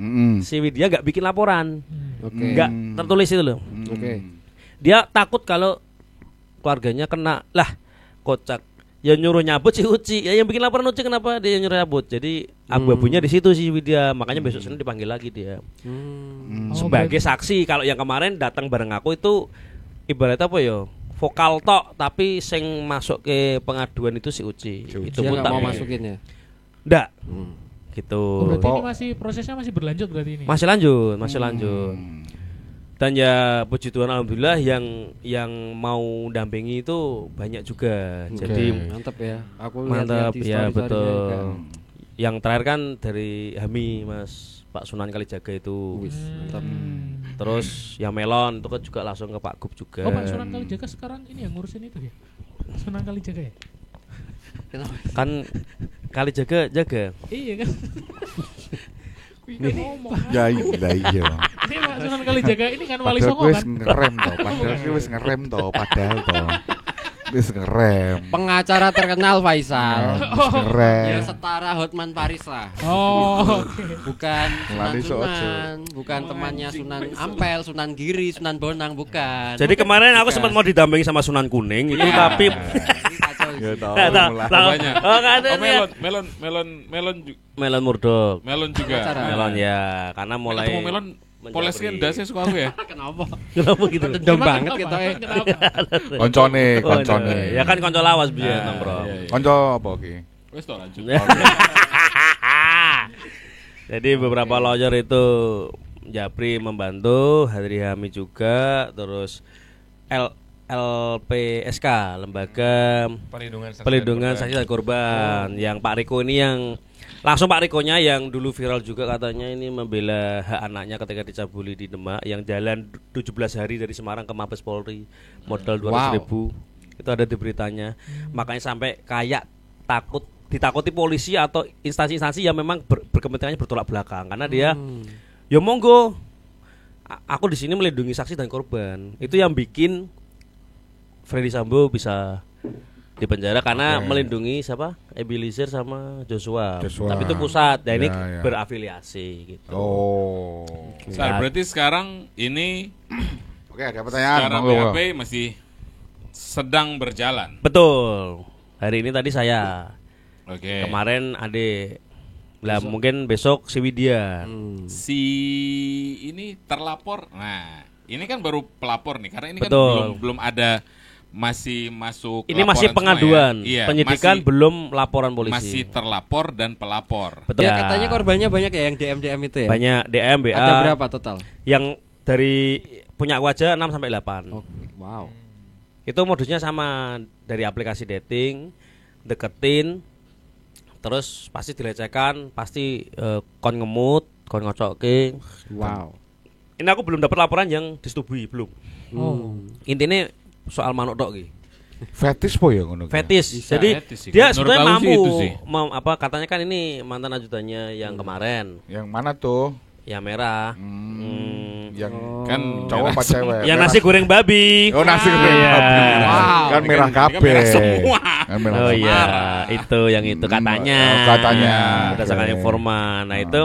Si Widya nggak bikin laporan. Nggak tertulis itu loh. Dia takut kalau keluarganya kena. Lah, kocak. Ya nyuruh nyabut si Uci. Ya yang bikin laporan Uci kenapa dia nyuruh nyabut. Jadi abu-abunya di situ si Widya. Makanya besok Senin dipanggil lagi dia. Sebagai saksi. Kalau yang kemarin datang bareng aku itu ibaratnya apa ya? Vokal tok, tapi sing masuk ke pengaduan itu si Uci. Itu pun tak mau masukin ya. Nggak. Gitu. Berarti ini masih prosesnya masih berlanjut berarti ini. Masih lanjut. Dan ya puji Tuhan alhamdulillah yang mau dampingi itu banyak juga. Jadi mantap ya. Aku mantap ya betul. Kan. Yang terakhir kan dari Hami Mas Pak Sunan Kalijaga itu. Mantap. Terus yang Melon itu kan juga langsung ke Pak Gub juga. Oh, Pak Sunan Kalijaga sekarang ini yang ngurusin itu ya. Sunan Kalijaga ya. Kan Kalijaga jaga. Iya kan. Ya iya. Ini Pak Sunan Kalijaga ini kan Wali Padahal Songo wis kan. ngerem toh, padahal toh. Wis ngerem. Pengacara terkenal Faisal. Ngerem. Ya setara Hotman Paris lah. Oh. Bukan Lali Sunan, bukan temannya Sunan Ampel, Sunan Giri, Sunan Bonang, bukan. Jadi kemarin aku sempat mau didampingi sama Sunan Kuning itu tapi Ya tahu. Banyak. Oh, nggak ada. Melon Murdok. Melon juga. Melon ya, karena mulai Ketemu melon poles kan dasnya suka aku ya. Kenapa? Kenapa gitu? Dendam banget kita Koncone. Ya kan konco lawas biar nongkrong. Konco apa ki? Wes tok lanjut. Jadi beberapa lawyer itu Japri membantu, Hadri Hami juga, terus LPSK, Lembaga Perlindungan Saksi dan Korban. Yang Pak Riko ini yang langsung Pak Rikonya yang dulu viral juga katanya ini membela hak anaknya ketika dicabuli di Demak yang jalan 17 hari dari Semarang ke Mabes Polri modal 200.000. Itu ada di beritanya. Makanya sampai kayak ditakuti polisi atau instansi-instansi yang memang berkepentingannya bertolak belakang karena dia ya monggo aku di sini melindungi saksi dan korban. Itu yang bikin Freddy Sambo bisa dipenjara karena melindungi siapa? Eliezer sama Joshua. Tapi itu pusat, dan ini berafiliasi gitu. Oh. Berarti sekarang ini Oke, ada pertanyaan. sekarang BAP masih sedang berjalan. Betul. Hari ini tadi saya. Oke. Kemarin Ade. Lah mungkin besok si Widya. Si ini terlapor. Nah, ini kan baru pelapor nih karena ini Betul. kan belum ada masih masuk. Ini masih pengaduan, ya. Iya, penyidikan masih, belum laporan polisi. Masih terlapor dan pelapor. Betul. Ya katanya korbannya banyak ya yang DM itu ya. Banyak DM, BA. Ada berapa total? Yang dari punya aku aja 6 sampai 8. Oh, wow. Itu modusnya sama dari aplikasi dating, deketin, terus pasti dilecehkan, pasti kon ngemut, kon ngocokin. Wow. Ini aku belum dapat laporan yang disetujui belum. Intinya soal manuk tok iki. Fetis po ya ngono. Fetis. Bisa, Jadi fetis sih. dia Menurut sebenarnya aku sih itu sih. apa katanya kan ini mantan ajudannya yang kemarin, Yang mana tuh? yang merah. Yang Kan cowok apa cewek? Yang Merah. nasi goreng babi. Oh, nasi goreng Iya. babi. Wow. Kan merah kabeh. merah semua. Kan merah Oh kabeh. iya, itu yang itu katanya. Katanya. Berdasarkan Oke. informan. Nah, itu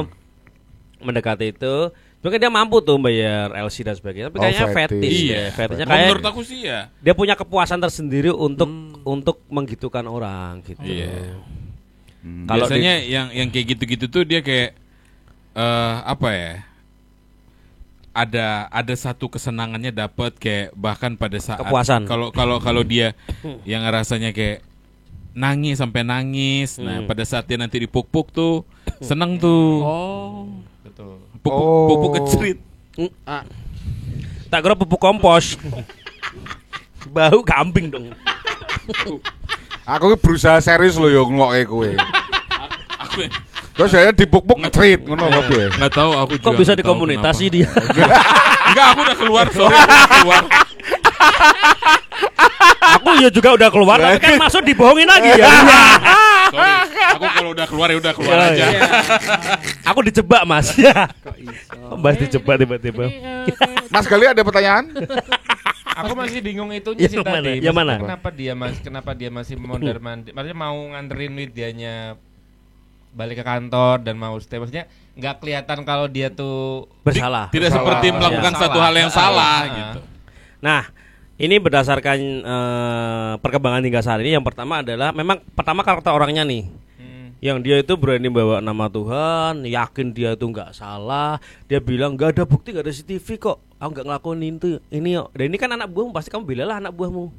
mendekati itu. Mungkin dia mampu tuh bayar LC dan sebagainya. Tapi kayaknya fetis. fetis Iya. ya. Fetisnya Oh, kayak menurut aku sih ya. dia punya kepuasan tersendiri untuk menggitukan orang gitu. Iya. Kalau Biasanya yang kayak gitu-gitu tuh dia kayak apa ya? Ada satu kesenangannya dapat kayak bahkan pada saat Kepuasan. kalau dia yang rasanya kayak nangis sampai nangis. Nah, pada saat dia nanti dipuk-puk tuh seneng tuh. Oh. Betul. Pupuk kecerit. tak kira pupuk kompos. Bau kambing dong. Aku berusaha serius loh yo ngeloke kowe. Terus saya dipuk-puk nge-tweet ngono kok piye? Enggak tahu aku juga. Kok bisa nggak di tahu komunitas kenapa. sih dia? Enggak, aku udah keluar, sorry, aku udah keluar. Aku ya juga udah keluar, tapi kan masuk dibohongin lagi ya. Sorry, aku kalau udah keluar ya udah keluar Ya, aja. ya. Aku dijebak mas. Ya. Mas dijebak tiba-tiba. Ini, kayak- Mas Gali ada pertanyaan? Aku masih bingung itunya Yang sih mana? tadi. Yang mana? Kenapa dia masih mondar-mandir? Maksudnya mau nganterin Widyanya balik ke kantor dan mau stay. Maksudnya nggak kelihatan kalau dia tuh Bersalah. Tidak Salah. seperti melakukan Ya. satu hal yang salah Ah. gitu. Nah, ini berdasarkan perkembangan hingga saat ini. Yang pertama adalah memang pertama karakter orangnya nih. Yang dia itu berani bawa nama Tuhan, yakin dia itu nggak salah. Dia bilang nggak ada bukti, nggak ada CCTV kok. Aku nggak ngelakuin itu, ini kok. Dan ini kan anak buahmu, pasti kamu belalah anak buahmu.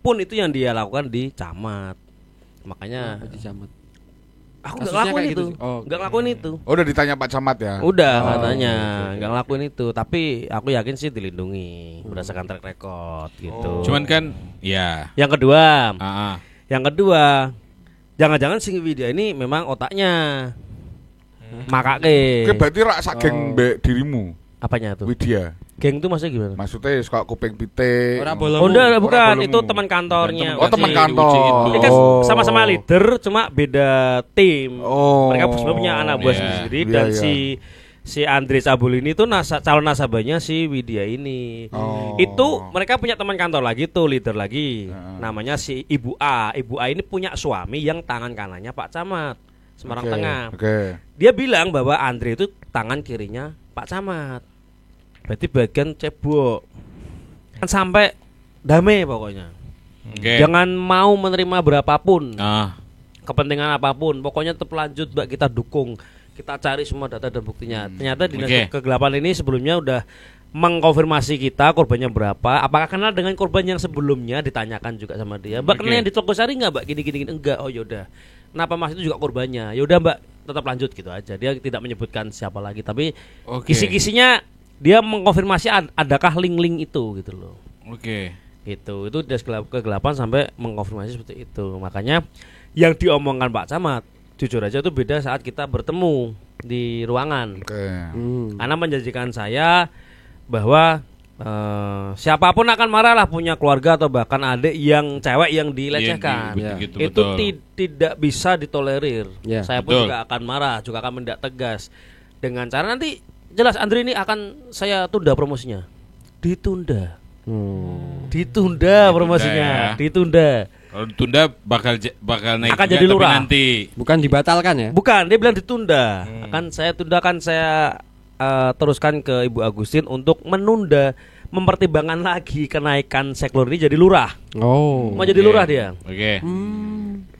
Pun itu yang dia lakukan di camat. Makanya Di Camat. aku nggak Kasusnya ngelakuin kayak itu, gitu. Oh, nggak ngelakuin itu. Oh, udah ditanya Pak Camat ya? Udah Oh, katanya oke. nggak ngelakuin itu, tapi aku yakin sih dilindungi berdasarkan track record gitu. Cuman kan ya. Yang kedua, Ah, jangan-jangan si Widya ini memang otaknya makake. Oke, berarti rak sak geng mbek dirimu, Apanya tuh? Widya. Geng tuh maksudnya gimana? Maksudnya suka kuping pitik. Ora boleh. Oh enggak, bukan, bolemu. itu teman kantornya. Oh, teman Uci kantor. itu. Ini kan Oh. sama-sama leader, cuma beda tim. Oh. Mereka sebenarnya punya anak buah Iya. sendiri Iya, dan iya. si Andri Sabul ini tuh calon nasabahnya si Widya ini. Oh. Itu mereka punya teman kantor lagi tuh, leader lagi. Heeh. Namanya si Ibu A. Ibu A ini punya suami yang tangan kanannya Pak Camat, Semarang Oke, Tengah. Oke. Dia bilang bahwa Andri itu tangan kirinya Pak Camat. Berarti bagian cebok. Kan sampai damai pokoknya. oke. Jangan mau menerima berapapun, Ah, kepentingan apapun. Pokoknya tetap lanjut, Mbak, kita dukung. Kita cari semua data dan buktinya. Ternyata dinas Oke. kegelapan ini sebelumnya udah mengkonfirmasi kita korbannya berapa. Apakah kenal dengan korban yang sebelumnya, ditanyakan juga sama dia. Mbak, Oke. kenal yang di Togosari enggak, Mbak? Gini. Enggak. Oh yaudah. Kenapa Mas itu juga korbannya? Yaudah, Mbak, tetap lanjut gitu aja. Dia tidak menyebutkan siapa lagi, tapi oke. kisi-kisinya dia mengkonfirmasi adakah link-link itu gitu loh. Oke. Itu dinas kegelapan sampai mengkonfirmasi seperti itu. Makanya yang diomongkan Pak Camat jujur aja itu beda saat kita bertemu di ruangan. Oke. Karena menjanjikan saya bahwa siapapun akan marah lah, punya keluarga atau bahkan adik yang cewek yang dilecehkan. Iya, gitu, Itu betul. tidak bisa ditolerir. Ya, Saya pun betul. juga akan marah, juga akan menindak tegas. Dengan cara nanti jelas Andri ini akan saya tunda promosinya. Ditunda promosinya, ya. ditunda. Kalau ditunda bakal naik Akan juga, jadi tapi lurah. nanti. Bukan dibatalkan ya? Bukan, dia bilang ditunda. Akan saya tunda, akan saya teruskan ke Ibu Agustin untuk menunda, mempertimbangkan lagi kenaikan seklur ini jadi lurah. Oh. Mau jadi lurah dia. Oke.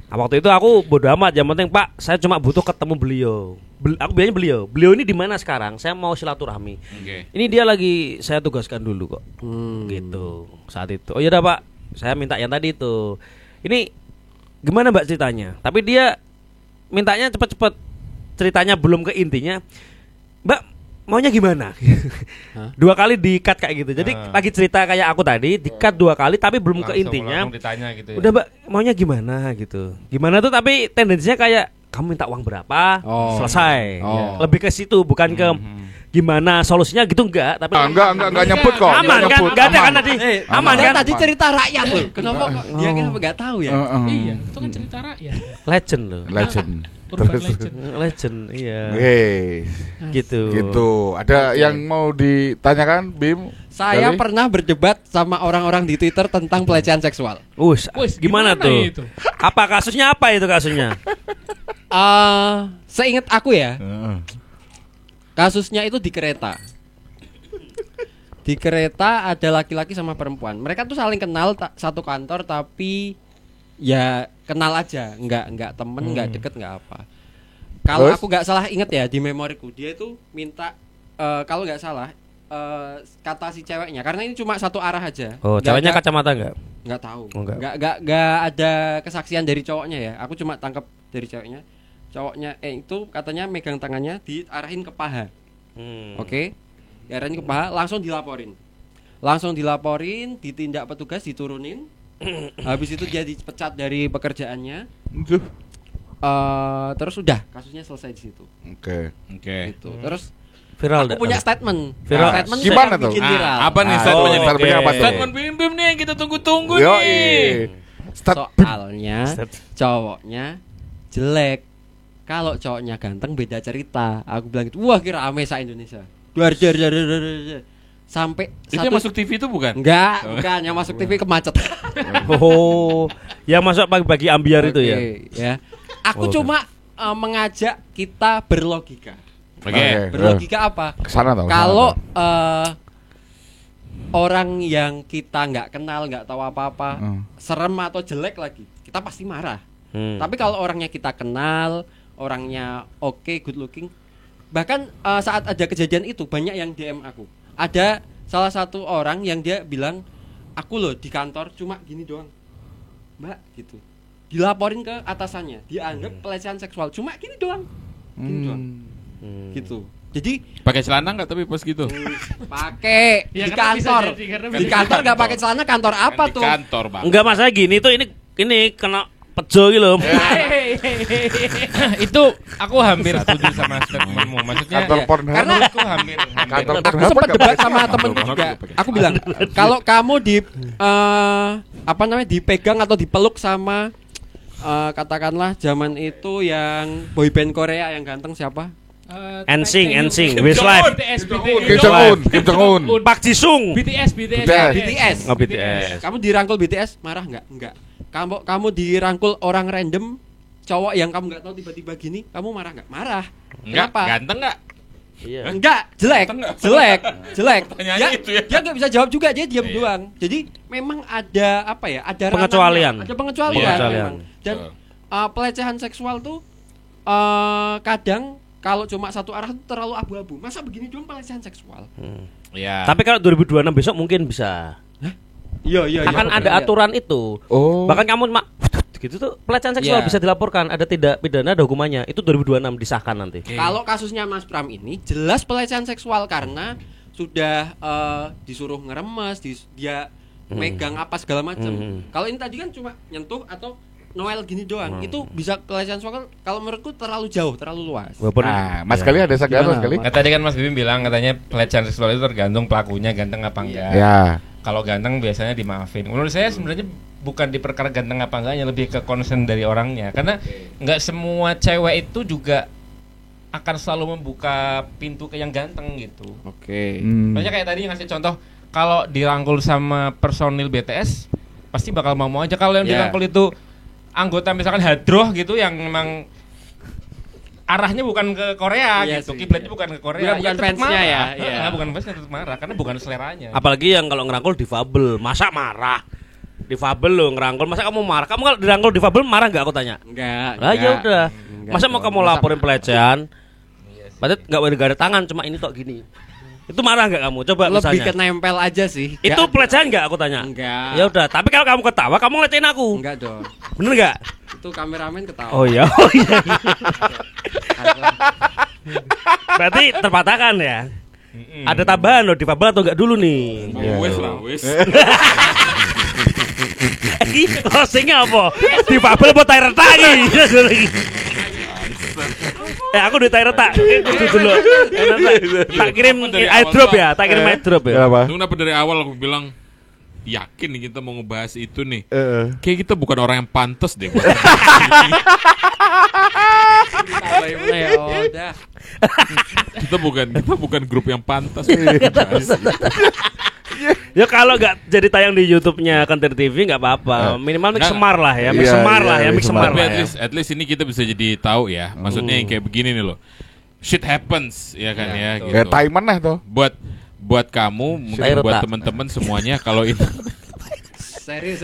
Nah, waktu itu aku bodo amat, yang penting Pak, saya cuma butuh ketemu beliau. Aku bilangnya beliau ini di mana sekarang? Saya mau silaturahmi. Oke. Ini dia lagi saya tugaskan dulu kok. Gitu. Saat itu. Oh iya dah Pak, saya minta yang tadi itu. Ini gimana Mbak ceritanya? Tapi dia mintanya cepet-cepet. Ceritanya belum ke intinya. Mbak, maunya gimana? Dua kali di-cut kayak gitu. Jadi lagi cerita kayak aku tadi, di-cut 2 kali tapi belum ke intinya. Langsung ditanya gitu ya. Udah Mbak, maunya gimana gitu. Gimana tuh tapi tendensinya kayak kamu minta uang berapa? Oh. Selesai. Oh. Lebih ke situ, bukan ke gimana solusinya gitu enggak, tapi Enggak nyebut kok. aman kan? nyebut. Enggak ada kan Aman. tadi? Aman Aman kan? Tadi cerita rakyat loh. Kenapa kok dia kenapa enggak tahu ya? Iya, itu kan cerita rakyat. Legend loh. Legend. Urban legend. Legend, iya. Gitu. Gitu. Ada yang mau ditanyakan, Bim? Saya Gali? pernah berdebat sama orang-orang di Twitter tentang pelecehan seksual. Wis, gimana tuh? itu? Apa kasusnya, apa itu kasusnya? Seingat aku ya, Heeh. kasusnya itu di kereta. Di kereta ada laki-laki sama perempuan. Mereka tuh saling kenal satu kantor tapi ya kenal aja, nggak temen, nggak deket, nggak apa. Kalau Terus? aku nggak salah inget ya di memoriku dia itu minta kalau nggak salah kata si ceweknya karena ini cuma satu arah aja. Oh, Nggak- ceweknya nggak- kacamata enggak? nggak tahu. Oh, nggak. Nggak ada kesaksian dari cowoknya ya. Aku cuma tangkap dari ceweknya. Cowoknya itu katanya megang tangannya diarahin ke paha. Oke. Diarahin ke paha, langsung dilaporin, ditindak petugas, diturunin. Habis itu dia dipecat dari pekerjaannya. Duh. terus udah kasusnya selesai di situ. Oke. Gitu. Terus Viral aku punya statement. Viral. Statement Gimana yang tuh? bikin viral. Apa nih Ah, statementnya? statementnya apa tuh? Statement Bim nih yang kita tunggu-tunggu Yoi. nih. Soalnya cowoknya jelek. Kalau cowoknya ganteng beda cerita. Aku bilang gitu. Wah, kira ame sa Indonesia. Duar. Sampai Itu yang masuk TV itu bukan? Enggak, bukan yang masuk TV kemacet. Oh, yang masuk pagi-pagi ambiar itu ya. Oke, ya. Aku Oke. cuma mengajak kita berlogika. Oke. Berlogika apa? Kesana tau. Kalau orang yang kita nggak kenal, nggak tahu apa-apa, serem atau jelek lagi, kita pasti marah. Tapi kalau orangnya kita kenal, orangnya oke, good looking, bahkan saat ada kejadian itu banyak yang DM aku. Ada salah satu orang yang dia bilang, aku loh di kantor cuma gini doang, Mbak, gitu. Dilaporin ke atasannya, dianggap pelecehan seksual, cuma gini doang, gitu. Jadi Pakai celana enggak tapi pas gitu? pakai Ya, di karena bisa kantor, jadi, karena di bisa kantor nggak pakai celana, kantor apa Kan tuh? Di kantor, Bang. Enggak masalah gini tuh ini kena pejo gitu loh. Itu aku hampir setuju sama statementmu. Maksudnya Kantor Pornhub. Karena aku hampir. Kantor aku Pornhub sempat nggak debat pakai sama celana. temen Kantor juga. Pornhub Aku bilang kalau kamu apa namanya dipegang atau dipeluk sama katakanlah zaman itu yang boyband Korea yang ganteng siapa? NSYNC, Westlife. Kim Jong Un. Park Ji Sung. BTS. BTS. Oh, BTS. Kamu dirangkul BTS marah nggak? Enggak. Kamu dirangkul orang random cowok yang kamu nggak tahu tiba-tiba gini, kamu marah nggak? Marah. Enggak, Kenapa? ganteng enggak? Iya. Enggak, jelek. Pertanyaannya itu ya. Dia nggak bisa jawab juga, dia diam doang. Jadi memang ada apa ya? Ada Pengecualian. ranahnya, ada pengecualian. Pengecualian. Memang. Dan pelecehan seksual tuh kadang kalau cuma satu arah tuh terlalu abu-abu. Masa begini doang pelecehan seksual? Iya. Tapi kalau 2026 besok mungkin bisa. Iya. Akan ada aturan itu. Oh. Bahkan kamu gitu tuh pelecehan seksual Iya. bisa dilaporkan, ada tidak pidana, ada hukumannya. Itu 2026 disahkan nanti. Kalau kasusnya Mas Pram ini jelas pelecehan seksual karena sudah disuruh ngeremes, dia megang apa segala macam. Kalau ini tadi kan cuma nyentuh atau Noel gini doang, itu bisa pelecehan seksual. Kalau menurutku terlalu jauh, terlalu luas. Nah, Mas Kali ada segar Mas Kali? Nah, tadi kan Mas Bim bilang katanya pelecehan seksual itu tergantung pelakunya ganteng apa enggak. Ya. Kalau ganteng biasanya dimaafin. Menurut saya sebenarnya bukan di perkara ganteng apa enggaknya, lebih ke concern dari orangnya. Karena nggak semua cewek itu juga akan selalu membuka pintu ke yang ganteng gitu. Oke. Maksudnya kayak tadi ngasih contoh, kalau dirangkul sama personil BTS pasti bakal mau aja. Kalau yang dirangkul itu anggota misalkan Hadroh gitu yang memang arahnya bukan ke Korea Iya gitu, sih, kiblatnya iya. bukan ke Korea, Bukan tetap fansnya marah. ya, iya. Bukan fansnya tetap marah karena bukan seleranya. Apalagi yang kalau ngerangkul difabel, masa marah? Difabel lo ngerangkul, masa kamu marah? Kamu kalau dirangkul difabel marah nggak? Aku tanya. Enggak. Lah ya udah. Enggak Masa mau dong. kamu laporin pelecehan? Padahal nggak ada tangan, cuma ini tok gini. Itu marah nggak kamu? Coba Lebih ke misalnya. nempel aja sih. Itu pelecehan nggak? Aku tanya. Enggak. Ya udah. Tapi kalau kamu ketawa, kamu ngelecehin aku. Enggak dong. Bener nggak? Itu kameramen ketawa. Oh iya. Oh iya. Berarti terpatahkan ya. Ada tambahan loh, difabel atau enggak dulu nih? Wes lah, wes. Iki closingnya apa? Difabel apa tai retak iki? Aku di tai retak. Kudu dulu. Tak kirim airdrop ya, tak kirim airdrop ya. Kenapa? Lu kenapa dari awal aku bilang yakin nih kita mau ngebahas itu nih. Eh. Kayak kita bukan orang yang pantas deh. Ya udah. kita bukan grup yang pantas. Ya kalau nggak jadi tayang di YouTube-nya Kantor TV nggak apa-apa. Minimal mix Nggak. semar lah ya, mix Iya, semar iya, lah ya, mix mix semar. semar Tapi lah ya. at least ini kita bisa jadi tahu ya. Maksudnya yang kayak begini nih loh. Shit happens ya kan ya gitu. Kayak Taiman lah tuh. Buat kamu mungkin Saya buat retak. teman-teman semuanya kalau ini Serius.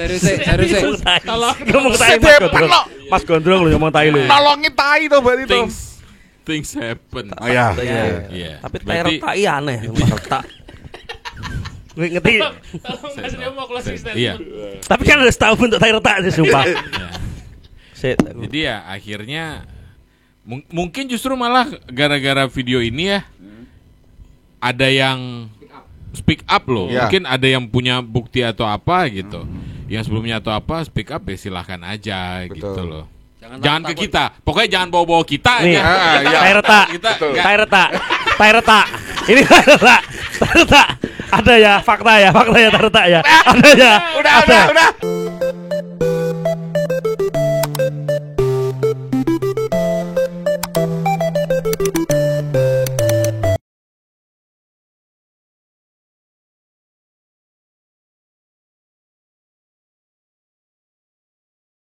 Ngomong tai Mas Gondrong. Mas Gondrong lu ngomong tai lu. Nolongin tai tuh berarti tuh. things happen. Oh ya. Iya. Tapi tai Berarti- retak iya aneh, Mas retak. Gue ngerti. Tolong Mas dia mau closing statement. Iya. Tapi kan harus tahu bentuk tai retak sih sumpah. Iya. Shit. Jadi ya akhirnya mungkin justru malah gara-gara video ini ya ada yang speak up loh. Iya. Mungkin ada yang punya bukti atau apa gitu. Yang sebelumnya atau apa speak up ya silahkan aja Betul. gitu loh. Jangan ke kita. Pokoknya jangan bawa-bawa kita Nih, aja. iya. tai retak. Kita nggak- Tai retak. Ini tai retak. Ada ya fakta ya tai retak ya. Ada ya. Udah.